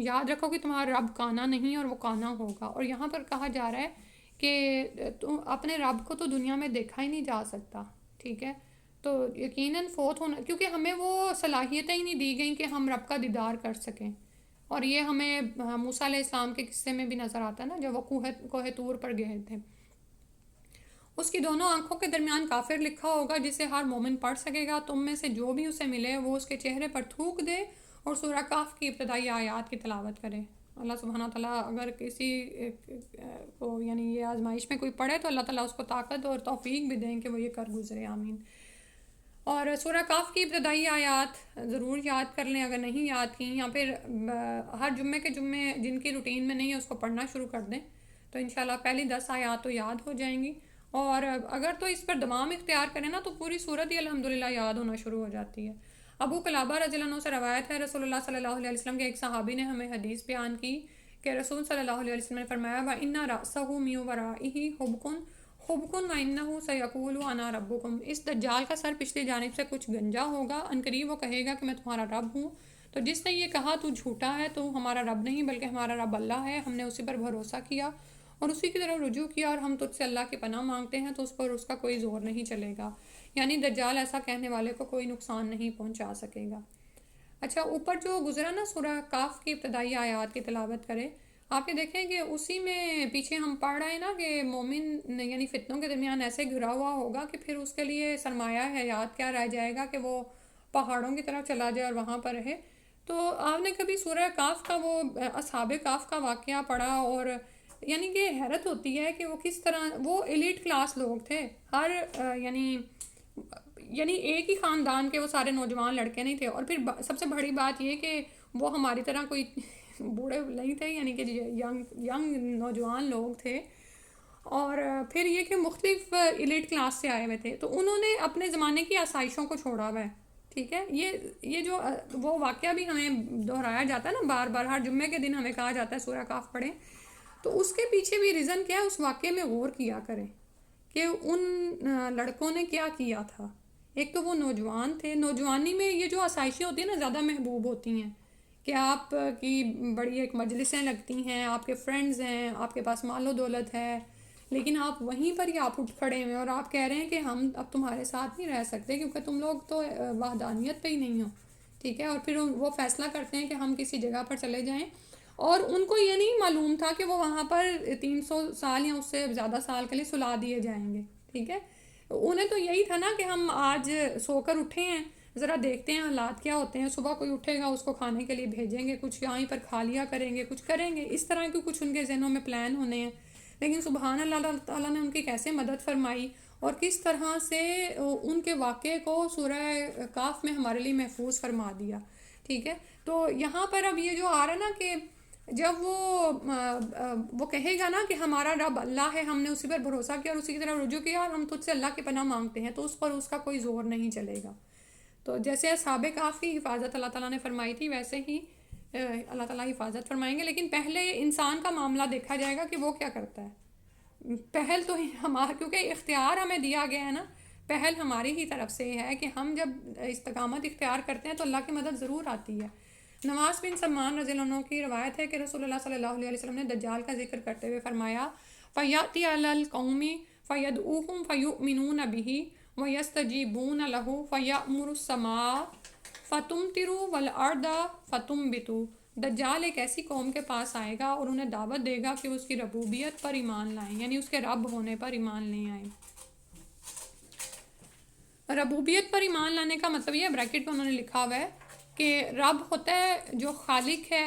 یاد رکھو کہ تمہارا رب کانا نہیں اور وہ کانا ہوگا، اور یہاں پر کہا جا رہا ہے کہ تم اپنے رب کو تو دنیا میں دیکھا ہی نہیں جا سکتا، ٹھیک ہے، تو یقیناً فوت ہونا، کیونکہ ہمیں وہ صلاحیتیں ہی نہیں دی گئیں کہ ہم رب کا دیدار کر سکیں، اور یہ ہمیں موسیٰ علیہ السلام کے قصے میں بھی نظر آتا ہے نا، جب وہ کوہ طور پر گئے تھے، اس کی دونوں آنکھوں کے درمیان کافر لکھا ہوگا جسے ہر مومن پڑھ سکے گا، تم میں سے جو بھی اسے ملے وہ اس کے چہرے پر تھوک دے اور سورہ کہف کی ابتدائی آیات کی تلاوت کرے۔ اللہ سبحانہ تعالیٰ اگر کسی کو یعنی یہ آزمائش میں کوئی پڑھے تو اللہ تعالیٰ اس کو طاقت اور توفیق بھی دیں کہ وہ یہ کر گزرے، آمین۔ اور سورہ کہف کی ابتدائی آیات ضرور یاد کر لیں اگر نہیں یاد کی، یا پھر ہر جمعے کے جمعے جن کی روٹین میں نہیں ہے اس کو پڑھنا شروع کر دیں، تو انشاءاللہ پہلی 10 آیات تو یاد ہو جائیں گی، اور اگر تو اس پر دوام اختیار کریں نا تو پوری صورت ہی الحمدللہ یاد ہونا شروع ہو جاتی ہے۔ ابو قلابہ رضی اللہ عنہ سے روایت ہے، رسول اللہ صلی اللہ علیہ وسلم کے ایک صحابی نے ہمیں حدیث بیان کی کہ رسول صلی اللہ علیہ وسلم نے فرمایا وَإِنَّ رَأْسَهُ مِن وَرَائِهِ حُبْكٌ وَإِنَّهُ سَيَقُولُ أَنَا رَبُّكُم، اس دجال کا سر پچھلی جانب سے کچھ گنجا ہوگا، عنقریب وہ کہے گا کہ میں تمہارا رب ہوں، تو جس نے یہ کہا تو جھوٹا ہے، تو ہمارا رب نہیں بلکہ ہمارا رب اللہ ہے، ہم نے اسی پر بھروسہ کیا اور اسی کی طرف رجوع کیا، اور ہم تجھ سے اللہ کی پناہ مانگتے ہیں، تو اس پر اس کا کوئی زور نہیں چلے گا، یعنی دجال ایسا کہنے والے کو کوئی نقصان نہیں پہنچا سکے گا۔ اچھا، اوپر جو گزرا نا سورہ کاف کی ابتدائی آیات کی تلاوت کرے، آپ یہ دیکھیں کہ اسی میں پیچھے ہم پڑھ رہے ہیں نا کہ مومن یعنی فتنوں کے درمیان ایسے گھرا ہوا ہوگا کہ پھر اس کے لیے سرمایہ حیات کیا رہ جائے گا کہ وہ پہاڑوں کی طرف چلا جائے اور وہاں پر رہے۔ تو آپ نے کبھی سورہ کاف کا وہ اصحاب کاف کا واقعہ پڑھا، اور یعنی کہ حیرت ہوتی ہے کہ وہ کس طرح، وہ ایلیٹ کلاس لوگ تھے، ہر یعنی ایک ہی خاندان کے وہ سارے نوجوان لڑکے نہیں تھے، اور پھر سب سے بڑی بات یہ کہ وہ ہماری طرح کوئی بوڑھے نہیں تھے، یعنی کہ ینگ نوجوان لوگ تھے، اور پھر یہ کہ مختلف ایلیٹ کلاس سے آئے ہوئے تھے، تو انہوں نے اپنے زمانے کی آسائشوں کو چھوڑا ہوا ہے، ٹھیک ہے، یہ جو وہ واقعہ بھی ہمیں دہرایا جاتا ہے نا بار بار، ہر جمعے کے دن ہمیں کہا جاتا ہے سورہ کہف پڑھیں، تو اس کے پیچھے بھی ریزن کیا ہے، اس واقعے میں غور کیا کریں کہ ان لڑکوں نے کیا کیا تھا۔ ایک تو وہ نوجوان تھے، نوجوانی میں یہ جو آسائشیں ہوتی ہیں نا زیادہ محبوب ہوتی ہیں، کہ آپ کی بڑی ایک مجلسیں لگتی ہیں، آپ کے فرینڈز ہیں، آپ کے پاس مال و دولت ہے، لیکن آپ وہیں پر ہی آپ اٹھ کھڑے ہوئے اور آپ کہہ رہے ہیں کہ ہم اب تمہارے ساتھ نہیں رہ سکتے کیونکہ تم لوگ تو وحدانیت پہ ہی نہیں ہو، ٹھیک ہے، اور پھر وہ فیصلہ کرتے ہیں کہ ہم کسی جگہ پر چلے جائیں، اور ان کو یہ نہیں معلوم تھا کہ وہ وہاں پر 300 سال یا اس سے زیادہ سال کے لیے سلا دیے جائیں گے، ٹھیک ہے، انہیں تو یہی تھا نا کہ ہم آج سو کر اٹھے ہیں، ذرا دیکھتے ہیں حالات کیا ہوتے ہیں، صبح کوئی اٹھے گا اس کو کھانے کے لیے بھیجیں گے، کچھ یہیں پر کھا لیا کریں گے، کچھ کریں گے، اس طرح کے کچھ ان کے ذہنوں میں پلان ہونے ہیں، لیکن سبحان اللہ تعالیٰ نے ان کی کیسے مدد فرمائی اور کس طرح سے ان کے واقعے کو سورہ کاف میں ہمارے لیے محفوظ فرما دیا، ٹھیک ہے، تو یہاں پر اب یہ جو آ رہا ہے نا کہ جب وہ کہے گا نا کہ ہمارا رب اللہ ہے، ہم نے اسی پر بھروسہ کیا اور اسی کی طرف رجوع کیا اور ہم تجھ سے اللہ کی پناہ مانگتے ہیں، تو اس پر اس کا کوئی زور نہیں چلے گا۔ تو جیسے اصحاب کہف کی حفاظت اللہ تعالیٰ نے فرمائی تھی، ویسے ہی اللہ تعالیٰ حفاظت فرمائیں گے، لیکن پہلے انسان کا معاملہ دیکھا جائے گا کہ وہ کیا کرتا ہے۔ پہل تو ہمارا، کیونکہ اختیار ہمیں دیا گیا ہے نا، پہل ہماری ہی طرف سے ہے کہ ہم جب استقامت اختیار کرتے ہیں تو اللہ کی مدد ضرور آتی ہے۔ نواز بن سلمان رضی اللہ عنہ کی روایت ہے کہ رسول اللہ صلی اللہ علیہ وسلم نے دجال کا ذکر کرتے ہوئے فرمایا فَيَأْتِي عَلَى الْقَوْمِ فَيَدْعُوهُمْ فَيُؤْمِنُونَ بِهِ وَيَسْتَجِيبُونَ لَهُ فَيَأْمُرُ السَّمَاءَ فَتُمْطِرُ وَالْأَرْضَ فَتُنْبِتُ۔ دجال ایک ایسی قوم کے پاس آئے گا اور انہیں دعوت دے گا کہ وہ اس کی ربوبیت پر ایمان لائیں، یعنی اس کے رب ہونے پر ایمان لے آئیں۔ ربوبیت پر ایمان لانے کا مطلب یہ بریکٹ میں انہوں نے لکھا ہوا ہے کہ رب ہوتا ہے جو خالق ہے،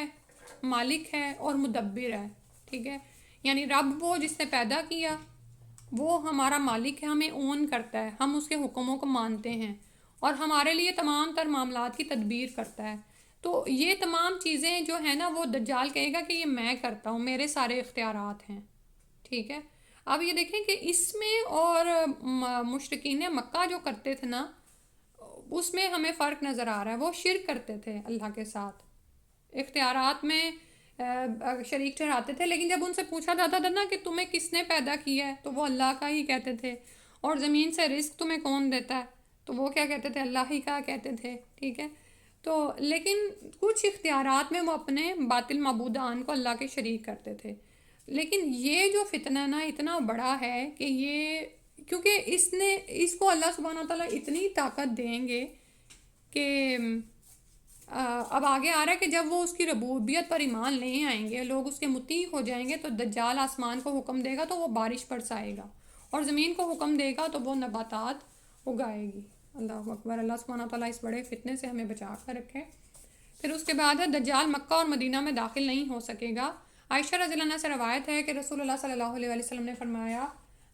مالک ہے اور مدبر ہے، ٹھیک ہے، یعنی رب وہ جس نے پیدا کیا، وہ ہمارا مالک ہے، ہمیں اون کرتا ہے، ہم اس کے حکموں کو مانتے ہیں اور ہمارے لیے تمام تر معاملات کی تدبیر کرتا ہے۔ تو یہ تمام چیزیں جو ہیں نا وہ دجال کہے گا کہ یہ میں کرتا ہوں، میرے سارے اختیارات ہیں، ٹھیک ہے۔ اب یہ دیکھیں کہ اس میں اور مشرکین مکہ جو کرتے تھے نا اس میں ہمیں فرق نظر آ رہا ہے، وہ شرک کرتے تھے اللہ کے ساتھ، اختیارات میں شریک ٹھہراتے تھے، لیکن جب ان سے پوچھا جاتا تھا نا کہ تمہیں کس نے پیدا کیا ہے تو وہ اللہ کا ہی کہتے تھے، اور زمین سے رزق تمہیں کون دیتا ہے تو وہ کیا کہتے تھے، اللہ ہی کا کہتے تھے، ٹھیک ہے۔ تو لیکن کچھ اختیارات میں وہ اپنے باطل معبودان کو اللہ کے شریک کرتے تھے، لیکن یہ جو فتنہ نا اتنا بڑا ہے کہ یہ کیونکہ اس کو اللہ سبحانہ وتعالیٰ اتنی طاقت دیں گے کہ اب آگے آ رہا ہے کہ جب وہ اس کی ربوبیت پر ایمان لے آئیں گے، لوگ اس کے مطیع ہو جائیں گے، تو دجال آسمان کو حکم دے گا تو وہ بارش برسائے گا، اور زمین کو حکم دے گا تو وہ نباتات اگائے گی۔ اللہ اکبر، اللہ سبحانہ وتعالیٰ اس بڑے فتنے سے ہمیں بچا کر رکھے۔ پھر اس کے بعد ہے دجال مکہ اور مدینہ میں داخل نہیں ہو سکے گا۔ عائشہ رضی اللہ عنہا سے روایت ہے کہ رسول اللہ صلی اللہ علیہ وسلم نے فرمایا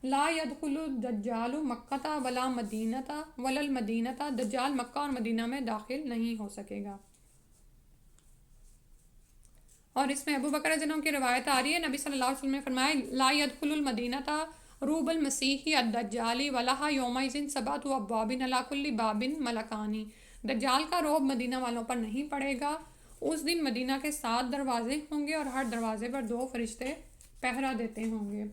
لا يدخل الدجال مکہ ولا مدینہ ولا المدینہ، دجال مکہ اور مدینہ میں داخل نہیں ہو سکے گا۔ اور اس میں ابو بکر رضی اللہ عنہ کی روایت آ رہی ہے، نبی صلی اللہ علیہ وسلم نے فرمایا لا يدخل المدینہ روب المسیح الدجال ولہا یومئذ سبعۃ ابواب علی کل باب ملکانی، دجال کا روب مدینہ والوں پر نہیں پڑے گا، اس دن مدینہ کے 7 دروازے ہوں گے اور ہر دروازے پر 2 فرشتے پہرا دیتے ہوں گے،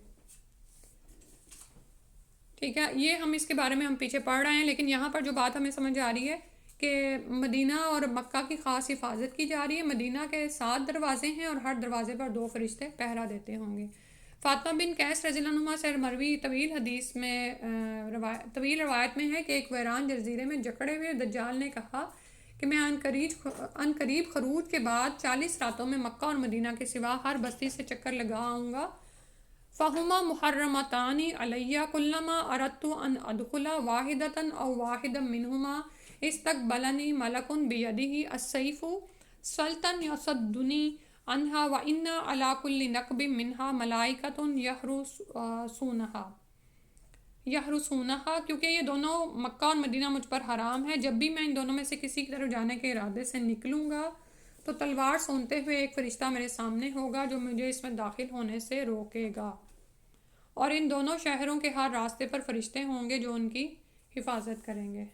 ٹھیک ہے۔ یہ ہم اس کے بارے میں ہم پیچھے پڑھ رہے ہیں، لیکن یہاں پر جو بات ہمیں سمجھ آ رہی ہے کہ مدینہ اور مکہ کی خاص حفاظت کی جا رہی ہے، مدینہ کے 7 دروازے ہیں اور ہر دروازے پر 2 فرشتے پہرا دیتے ہوں گے۔ فاطمہ بن قیس رضی اللہ عنہ سے مروی طویل حدیث میں طویل روایت میں ہے کہ ایک ویران جزیرے میں جکڑے ہوئے دجال نے کہا کہ میں ان قریب خروج کے بعد 40 راتوں میں مکہ اور مدینہ کے سوا ہر بستی سے چکر لگا آؤں گا، فہما محرمتان علیہ کلما اردت ان ادخل واحدۃ او واحدا منہما استقبلنی ملک بیدہ السیف سلطن یصدنی عنہا وان علی کل نقب منہا ملائکۃ یحرسونہا، کیونکہ یہ دونوں مکہ اور مدینہ مجھ پر حرام ہے، جب بھی میں ان دونوں میں سے کسی کی طرف جانے کے ارادے سے نکلوں گا تو تلوار سونتے ہوئے ایک فرشتہ میرے سامنے ہوگا جو مجھے اس میں داخل ہونے سے روکے گا، اور ان دونوں شہروں کے ہر راستے پر فرشتے ہوں گے جو ان کی حفاظت کریں گے،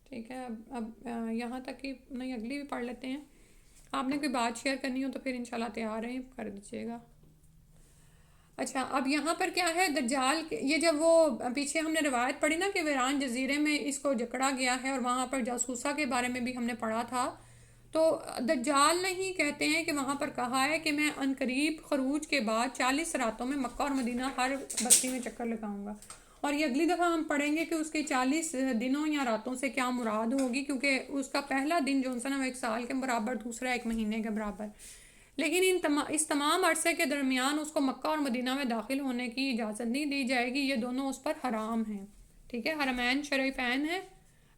ٹھیک ہے، اب یہاں تک کہ نہیں، اگلی بھی پڑھ لیتے ہیں. آپ نے کوئی بات شیئر کرنی ہو تو پھر انشاءاللہ تیار ہیں، کر دیجیے گا. اچھا، اب یہاں پر کیا ہے دجال یہ جب وہ پیچھے ہم نے روایت پڑھی نا کہ ویران جزیرے میں اس کو جکڑا گیا ہے اور وہاں پر جاسوسا کے بارے میں بھی ہم نے پڑھا تھا. تو دجال نہیں کہتے ہیں کہ وہاں پر کہا ہے کہ میں عنقریب خروج کے بعد 40 راتوں میں مکہ اور مدینہ ہر بستی میں چکر لگاؤں گا. اور یہ اگلی دفعہ ہم پڑھیں گے کہ اس کے 40 دنوں یا راتوں سے کیا مراد ہوگی، کیونکہ اس کا پہلا دن جو ہے نا وہ 1 سال کے برابر، دوسرا 1 مہینے کے برابر. لیکن اس تمام عرصے کے درمیان اس کو مکہ اور مدینہ میں داخل ہونے کی اجازت نہیں دی جائے گی، یہ دونوں اس پر حرام ہیں. ٹھیک ہے، حرمین شریفین ہیں،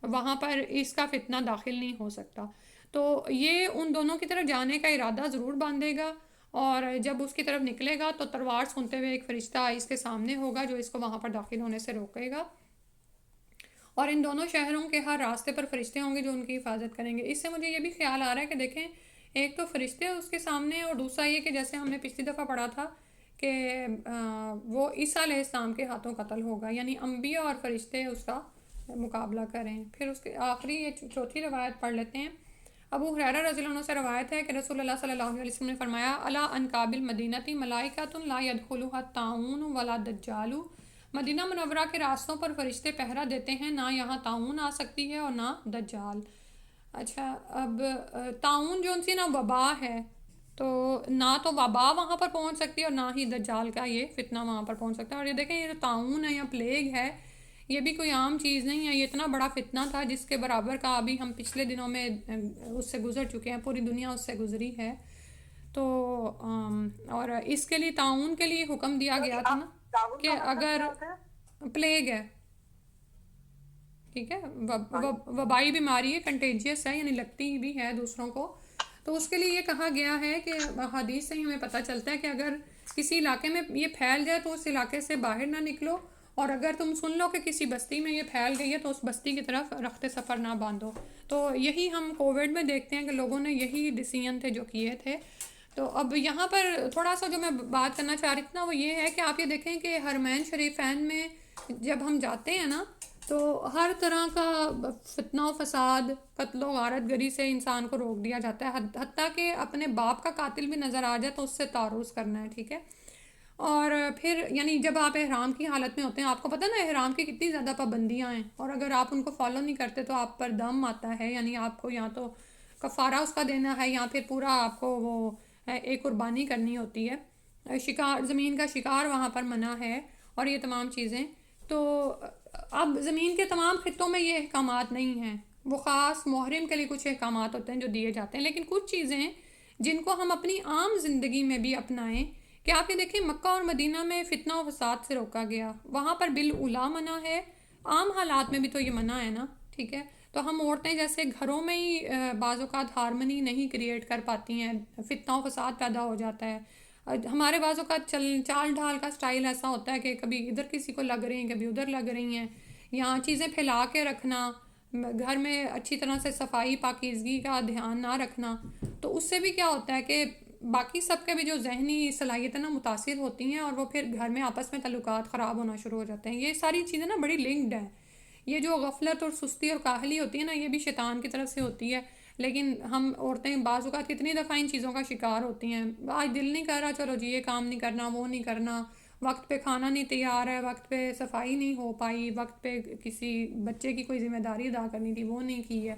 وہاں پر اس کا فتنہ داخل نہیں ہو سکتا. تو یہ ان دونوں کی طرف جانے کا ارادہ ضرور باندھے گا، اور جب اس کی طرف نکلے گا تو تلوار سنتے ہوئے ایک فرشتہ اس کے سامنے ہوگا جو اس کو وہاں پر داخل ہونے سے روکے گا. اور ان دونوں شہروں کے ہر راستے پر فرشتے ہوں گے جو ان کی حفاظت کریں گے. اس سے مجھے یہ بھی خیال آ رہا ہے کہ دیکھیں، ایک تو فرشتے اس کے سامنے، اور دوسرا یہ کہ جیسے ہم نے پچھلی دفعہ پڑھا تھا کہ وہ عیسیٰ علیہ السلام کے ہاتھوں قتل ہوگا، یعنی انبیاء اور فرشتے اس کا مقابلہ کریں. پھر اس کے آخری یہ چوتھی روایت پڑھ لیتے ہیں. ابو ہریرہ رضی اللہ عنہ سے روایت ہے کہ رسول اللہ صلی اللہ علیہ وسلم نے فرمایا: الا انقاب المدینۃ ملائکۃ لا يدخلها الطاعون ولا دجال. مدینہ منورہ کے راستوں پر فرشتے پہرا دیتے ہیں، نہ یہاں طاعون آ سکتی ہے اور نہ دجال. اچھا، اب طاعون جو ان سی نا وبا ہے، تو نہ تو وبا وہاں پر پہنچ سکتی ہے اور نہ ہی دجال کا یہ فتنہ وہاں پر پہنچ سکتا ہے. اور یہ دیکھیں، یہ جو طاعون ہے یا پلیگ ہے، یہ بھی کوئی عام چیز نہیں ہے. یہ اتنا بڑا فتنہ تھا جس کے برابر کا ابھی ہم پچھلے دنوں میں اس سے گزر چکے ہیں، پوری دنیا اس سے گزری ہے. تو اور اس کے لیے طاعون کے لیے حکم دیا گیا تھا نا کہ اگر پلیگ ہے، ٹھیک ہے، وبائی بیماری ہے، کنٹیجیس ہے، یعنی لگتی بھی ہے دوسروں کو. تو اس کے لیے یہ کہا گیا ہے کہ حدیث سے ہی ہمیں پتہ چلتا ہے کہ اگر کسی علاقے میں یہ پھیل جائے تو اس علاقے سے باہر نہ نکلو، اور اگر تم سن لو کہ کسی بستی میں یہ پھیل گئی ہے تو اس بستی کی طرف رخت سفر نہ باندھو. تو یہی ہم کووڈ میں دیکھتے ہیں کہ لوگوں نے یہی ڈیسیژن تھے جو کیے تھے. تو اب یہاں پر تھوڑا سا جو میں بات کرنا چاہ رہی تھی نا وہ یہ ہے کہ آپ یہ دیکھیں کہ حرمین شریفین میں جب ہم جاتے ہیں نا تو ہر طرح کا فتنہ و فساد، قتل و غارت گری سے انسان کو روک دیا جاتا ہے، حتیٰ کہ اپنے باپ کا قاتل بھی نظر آ جائے تو اس سے تعارض کرنا ہے. ٹھیک ہے، اور پھر یعنی جب آپ احرام کی حالت میں ہوتے ہیں، آپ کو پتہ نا احرام کی کتنی زیادہ پابندیاں ہیں، اور اگر آپ ان کو فالو نہیں کرتے تو آپ پر دم آتا ہے، یعنی آپ کو یا تو کفارہ اس کا دینا ہے یا پھر پورا آپ کو وہ ایک قربانی کرنی ہوتی ہے. شکار، زمین کا شکار وہاں پر منع ہے، اور یہ تمام چیزیں. تو اب زمین کے تمام خطوں میں یہ احکامات نہیں ہیں، وہ خاص محرم کے لیے کچھ احکامات ہوتے ہیں جو دیے جاتے ہیں. لیکن کچھ چیزیں ہیں جن کو ہم اپنی عام زندگی میں بھی اپنائیں. کہ آپ یہ دیکھیں، مکہ اور مدینہ میں فتنہ و فساد سے روکا گیا، وہاں پر بالاولیٰ منع ہے، عام حالات میں بھی تو یہ منع ہے نا. ٹھیک ہے، تو ہم عورتیں جیسے گھروں میں ہی بعض اوقات ہارمنی نہیں کریٹ کر پاتی ہیں، فتنہ و فساد پیدا ہو جاتا ہے. ہمارے بعض اوقات چال ڈھال کا سٹائل ایسا ہوتا ہے کہ کبھی ادھر کسی کو لگ رہی ہیں، کبھی ادھر لگ رہی ہیں، یا چیزیں پھیلا کے رکھنا، گھر میں اچھی طرح سے صفائی پاکیزگی کا دھیان نہ رکھنا. تو اس سے بھی کیا ہوتا ہے کہ باقی سب کے بھی جو ذہنی صلاحیتیں نا متاثر ہوتی ہیں، اور وہ پھر گھر میں آپس میں تعلقات خراب ہونا شروع ہو جاتے ہیں. یہ ساری چیزیں نا بڑی لنکڈ ہیں. یہ جو غفلت اور سستی اور کاہلی ہوتی ہے نا، یہ بھی شیطان کی طرف سے ہوتی ہے. لیکن ہم عورتیں بعض اوقات کتنی دفعہ ان چیزوں کا شکار ہوتی ہیں. آج دل نہیں کر رہا، چلو جی یہ کام نہیں کرنا، وہ نہیں کرنا، وقت پہ کھانا نہیں تیار ہے، وقت پہ صفائی نہیں ہو پائی، وقت پہ کسی بچے کی کوئی ذمہ داری ادا کرنی تھی وہ نہیں کی ہے.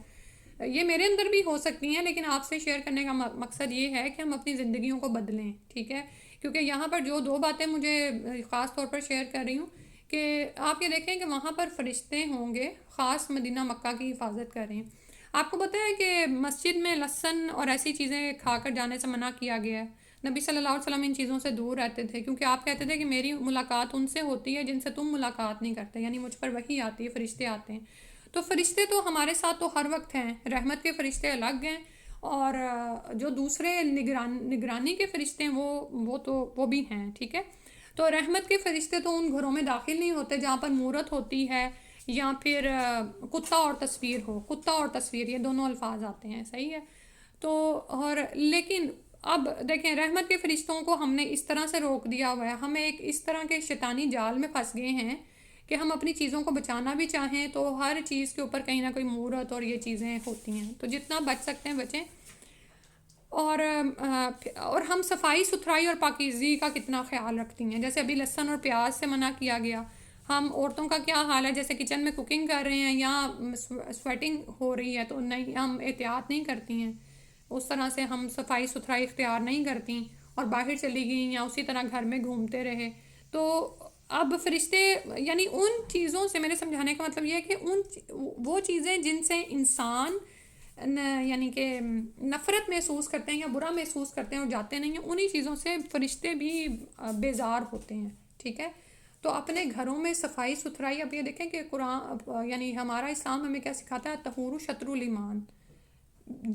یہ میرے اندر بھی ہو سکتی ہیں، لیکن آپ سے شیئر کرنے کا مقصد یہ ہے کہ ہم اپنی زندگیوں کو بدلیں. ٹھیک ہے، کیونکہ یہاں پر جو 2 باتیں مجھے خاص طور پر شیئر کر رہی ہوں کہ آپ یہ دیکھیں کہ وہاں پر فرشتے ہوں گے، خاص مدینہ مکہ کی حفاظت کر رہے ہیں. آپ کو پتہ ہے کہ مسجد میں لہسن اور ایسی چیزیں کھا کر جانے سے منع کیا گیا ہے. نبی صلی اللہ علیہ وسلم ان چیزوں سے دور رہتے تھے، کیونکہ آپ کہتے تھے کہ میری ملاقات ان سے ہوتی ہے جن سے تم ملاقات نہیں کرتے، یعنی مجھ پر وحی آتی ہے، فرشتے آتے ہیں. تو فرشتے تو ہمارے ساتھ تو ہر وقت ہیں، رحمت کے فرشتے الگ ہیں، اور جو دوسرے نگرانی کے فرشتے ہیں وہ بھی ہیں. ٹھیک ہے، تو رحمت کے فرشتے تو ان گھروں میں داخل نہیں ہوتے جہاں پر مورت ہوتی ہے، یا پھر کتا اور تصویر ہو. کتا اور تصویر یہ دونوں الفاظ آتے ہیں، صحیح ہے. تو اور لیکن اب دیکھیں، رحمت کے فرشتوں کو ہم نے اس طرح سے روک دیا ہوا ہے، ہم ایک اس طرح کے شیطانی جال میں پھنس گئے ہیں کہ ہم اپنی چیزوں کو بچانا بھی چاہیں تو ہر چیز کے اوپر کہیں نہ کوئی مہورت اور یہ چیزیں ہوتی ہیں، تو جتنا بچ سکتے ہیں بچیں. اور ہم صفائی ستھرائی اور پاکیزگی کا کتنا خیال رکھتی ہیں. جیسے ابھی لہسن اور پیاز سے منع کیا گیا، ہم عورتوں کا کیا حال ہے، جیسے کچن میں کوکنگ کر رہے ہیں یا سویٹنگ ہو رہی ہے تو نہیں، ہم احتیاط نہیں کرتی ہیں، اس طرح سے ہم صفائی ستھرائی اختیار نہیں کرتی اور باہر چلی گئیں یا اسی طرح گھر میں گھومتے رہے. تو اب فرشتے یعنی ان چیزوں سے، میرے سمجھانے کا مطلب یہ ہے کہ وہ چیزیں جن سے انسان یعنی کہ نفرت محسوس کرتے ہیں یا برا محسوس کرتے ہیں اور جاتے نہیں ہیں، انہی چیزوں سے فرشتے بھی بیزار ہوتے ہیں. ٹھیک ہے، تو اپنے گھروں میں صفائی ستھرائی. اب یہ دیکھیں کہ قرآن یعنی ہمارا اسلام ہمیں کیا سکھاتا ہے، طہور شطر الایمان،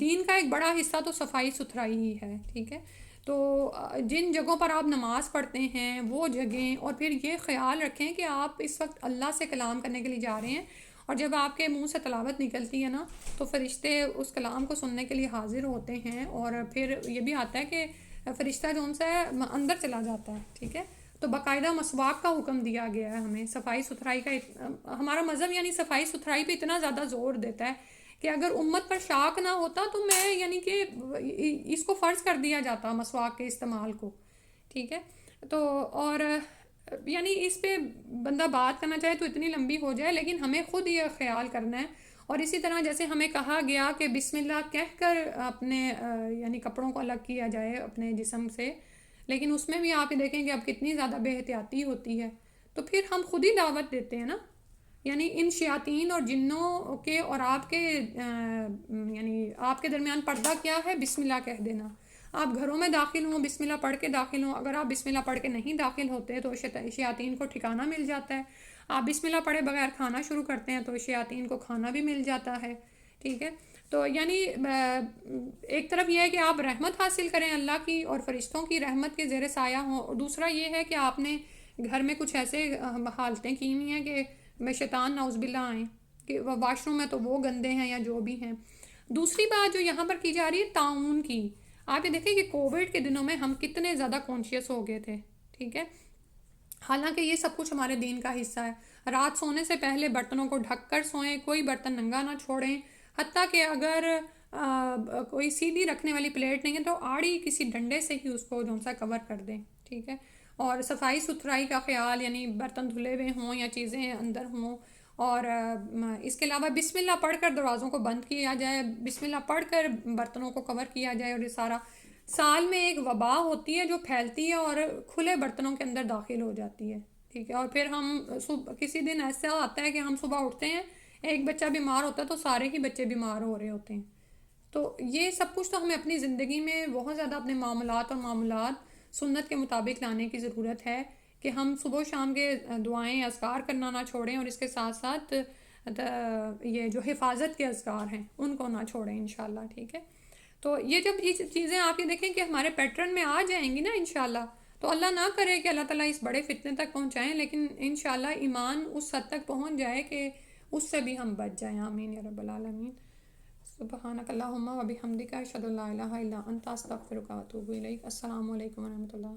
دین کا ایک بڑا حصہ تو صفائی ستھرائی ہی ہے. ٹھیک ہے، تو جن جگہوں پر آپ نماز پڑھتے ہیں وہ جگہیں، اور پھر یہ خیال رکھیں کہ آپ اس وقت اللہ سے کلام کرنے کے لیے جا رہے ہیں، اور جب آپ کے منہ سے تلاوت نکلتی ہے نا تو فرشتے اس کلام کو سننے کے لیے حاضر ہوتے ہیں. اور پھر یہ بھی آتا ہے کہ فرشتہ جو ان سے اندر چلا جاتا ہے. ٹھیک ہے، تو باقاعدہ مسواک کا حکم دیا گیا ہے ہمیں. صفائی ستھرائی کا ہمارا مذہب یعنی صفائی ستھرائی پہ اتنا زیادہ زور دیتا ہے کہ اگر امت پر شاک نہ ہوتا تو میں یعنی کہ اس کو فرض کر دیا جاتا مسواک کے استعمال کو. ٹھیک ہے، تو اور یعنی اس پہ بندہ بات کرنا چاہے تو اتنی لمبی ہو جائے، لیکن ہمیں خود یہ خیال کرنا ہے. اور اسی طرح جیسے ہمیں کہا گیا کہ بسم اللہ کہہ کر اپنے یعنی کپڑوں کو الگ کیا جائے اپنے جسم سے، لیکن اس میں بھی آپ دیکھیں کہ اب کتنی زیادہ بے احتیاطی ہوتی ہے. تو پھر ہم خود ہی دعوت دیتے ہیں نا، یعنی ان شیاطین اور جنوں کے اور آپ کے یعنی آپ کے درمیان پردہ کیا ہے، بسم اللہ کہہ دینا. آپ گھروں میں داخل ہوں بسم اللہ پڑھ کے داخل ہوں، اگر آپ بسم اللہ پڑھ کے نہیں داخل ہوتے تو شیاطین کو ٹھکانہ مل جاتا ہے. آپ بسم اللہ پڑھے بغیر کھانا شروع کرتے ہیں تو شیاطین کو کھانا بھی مل جاتا ہے. ٹھیک ہے، تو یعنی ایک طرف یہ ہے کہ آپ رحمت حاصل کریں اللہ کی اور فرشتوں کی رحمت کے زیر سایہ ہوں، اور دوسرا یہ ہے کہ آپ نے گھر میں کچھ ایسے حالتیں کی ہوئی ہیں کہ میں شیطان نعوذ باللہ آئیں کہ واش روم میں تو وہ گندے ہیں یا جو بھی ہیں. دوسری بات جو یہاں پر کی جا رہی ہے تعاون کی، آپ یہ دیکھیں کہ کووڈ کے دنوں میں ہم کتنے زیادہ کانشیس ہو گئے تھے. ٹھیک ہے، حالانکہ یہ سب کچھ ہمارے دین کا حصہ ہے. رات سونے سے پہلے برتنوں کو ڈھک کر سوئیں، کوئی برتن ننگا نہ چھوڑیں، حتیٰ کہ اگر کوئی سیدھی رکھنے والی پلیٹ نہیں ہے تو آڑی کسی ڈنڈے سے ہی اس کو جو سا کور کر دیں. ٹھیک ہے، اور صفائی ستھرائی کا خیال، یعنی برتن دھلے ہوئے ہوں یا چیزیں اندر ہوں. اور اس کے علاوہ بسم اللہ پڑھ کر دروازوں کو بند کیا جائے، بسم اللہ پڑھ کر برتنوں کو کور کیا جائے. اور یہ سارا سال میں ایک وبا ہوتی ہے جو پھیلتی ہے اور کھلے برتنوں کے اندر داخل ہو جاتی ہے. ٹھیک ہے، اور پھر ہم کسی دن ایسا آتا ہے کہ ہم صبح اٹھتے ہیں ایک بچہ بیمار ہوتا ہے تو سارے ہی بچے بیمار ہو رہے ہوتے ہیں. تو یہ سب کچھ تو ہمیں اپنی زندگی میں بہت زیادہ اپنے معاملات سنت کے مطابق لانے کی ضرورت ہے کہ ہم صبح و شام کے دعائیں اذکار کرنا نہ چھوڑیں، اور اس کے ساتھ ساتھ یہ جو حفاظت کے اذکار ہیں ان کو نہ چھوڑیں انشاءاللہ. ٹھیک ہے، تو یہ جب یہ چیزیں آپ یہ دیکھیں کہ ہمارے پیٹرن میں آ جائیں گی نا انشاءاللہ، تو اللہ نہ کرے کہ اللہ تعالیٰ اس بڑے فتنے تک پہنچائیں، لیکن انشاءاللہ ایمان اس حد تک پہنچ جائے کہ اس سے بھی ہم بچ جائیں. آمین یا رب العالمین. سبحانک اللہم و بحمدک اشہد ان لا الہ الا انت استغفرک و اتوب الیک. السلام علیکم و رحمۃ اللہ.